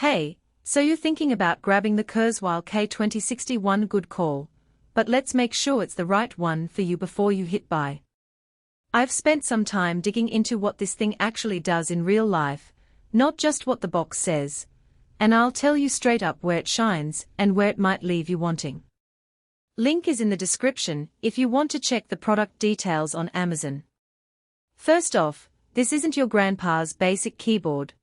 Hey, so you're thinking about grabbing the Kurzweil K2061? Good call. But let's make sure it's the right one for you before you hit buy. I've spent some time digging into what this thing actually does in real life, not just what the box says. And I'll tell you straight up where it shines and where it might leave you wanting. Link is in the description if you want to check the product details on Amazon. First off, this isn't your grandpa's basic keyboard.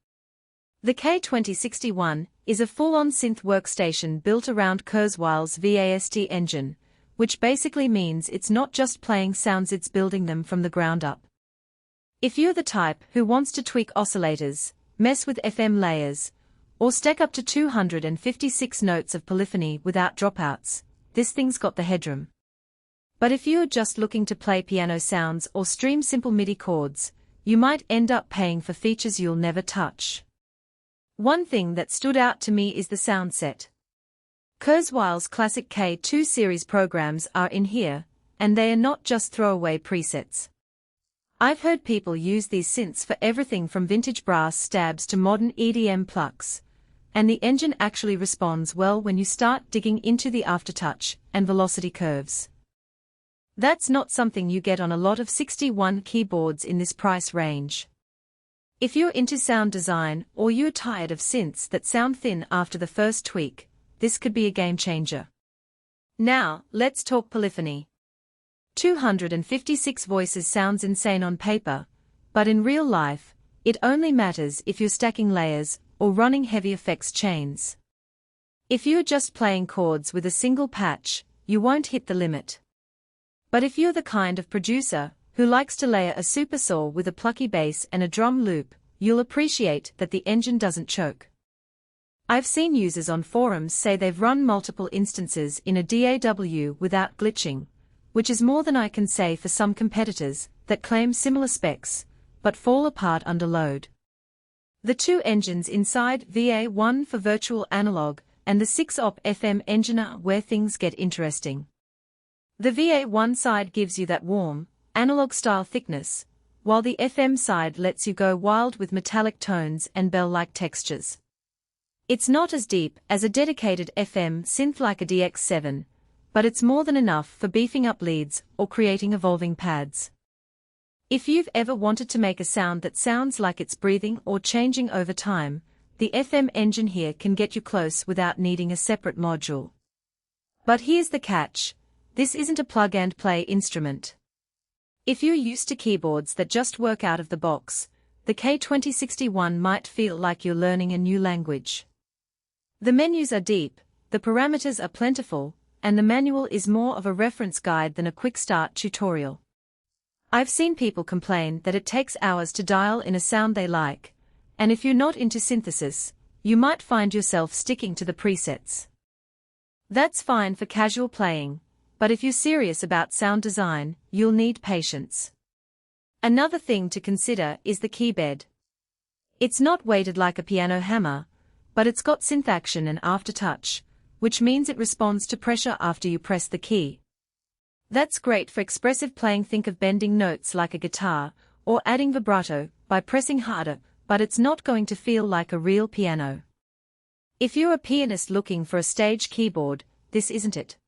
The K2061 is a full-on synth workstation built around Kurzweil's V.A.S.T engine, which basically means it's not just playing sounds, it's building them from the ground up. If you're the type who wants to tweak oscillators, mess with FM layers, or stack up to 256 notes of polyphony without dropouts, this thing's got the headroom. But if you're just looking to play piano sounds or stream simple MIDI chords, you might end up paying for features you'll never touch. One thing that stood out to me is the sound set. Kurzweil's classic K2 series programs are in here, and they are not just throwaway presets. I've heard people use these synths for everything from vintage brass stabs to modern EDM plucks, and the engine actually responds well when you start digging into the aftertouch and velocity curves. That's not something you get on a lot of 61 keyboards in this price range. If you're into sound design or you're tired of synths that sound thin after the first tweak, this could be a game changer. Now, let's talk polyphony. 256 voices sounds insane on paper, but in real life, it only matters if you're stacking layers or running heavy effects chains. If you're just playing chords with a single patch, you won't hit the limit. But if you're the kind of producer who likes to layer a supersaw with a plucky bass and a drum loop, you'll appreciate that the engine doesn't choke. I've seen users on forums say they've run multiple instances in a DAW without glitching, which is more than I can say for some competitors that claim similar specs, but fall apart under load. The two engines inside VA1 for virtual analog and the 6-op FM engine are where things get interesting. The VA1 side gives you that warm, analog-style thickness, while the FM side lets you go wild with metallic tones and bell-like textures. It's not as deep as a dedicated FM synth like a DX7, but it's more than enough for beefing up leads or creating evolving pads. If you've ever wanted to make a sound that sounds like it's breathing or changing over time, the FM engine here can get you close without needing a separate module. But here's the catch: this isn't a plug-and-play instrument. If you're used to keyboards that just work out of the box, the K2061 might feel like you're learning a new language. The menus are deep, the parameters are plentiful, and the manual is more of a reference guide than a quick start tutorial. I've seen people complain that it takes hours to dial in a sound they like, and if you're not into synthesis, you might find yourself sticking to the presets. That's fine for casual playing, but if you're serious about sound design, you'll need patience. Another thing to consider is the keybed. It's not weighted like a piano hammer, but it's got synth action and aftertouch, which means it responds to pressure after you press the key. That's great for expressive playing. Think of bending notes like a guitar, or adding vibrato by pressing harder, but it's not going to feel like a real piano. If you're a pianist looking for a stage keyboard, this isn't it.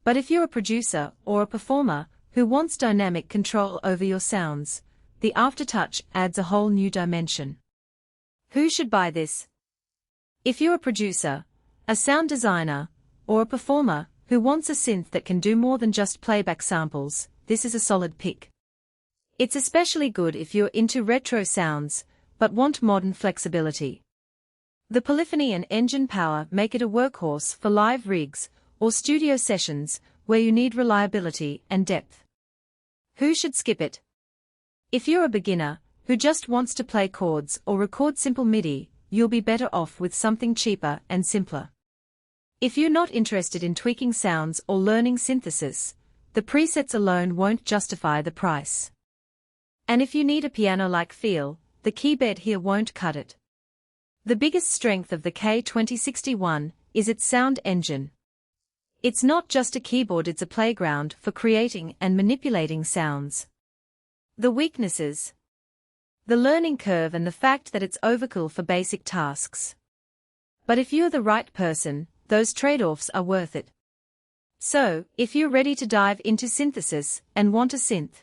But if you're a producer or a performer who wants dynamic control over your sounds, the aftertouch adds a whole new dimension. Who should buy this? If you're a producer, a sound designer, or a performer who wants a synth that can do more than just playback samples, this is a solid pick. It's especially good if you're into retro sounds, but want modern flexibility. The polyphony and engine power make it a workhorse for live rigs or studio sessions where you need reliability and depth. Who should skip it? If you're a beginner who just wants to play chords or record simple MIDI, you'll be better off with something cheaper and simpler. If you're not interested in tweaking sounds or learning synthesis, the presets alone won't justify the price. And if you need a piano-like feel, the keybed here won't cut it. The biggest strength of the K2061 is its sound engine. It's not just a keyboard, it's a playground for creating and manipulating sounds. The weaknesses: the learning curve and the fact that it's overkill for basic tasks. But if you're the right person, those trade-offs are worth it. So, if you're ready to dive into synthesis and want a synth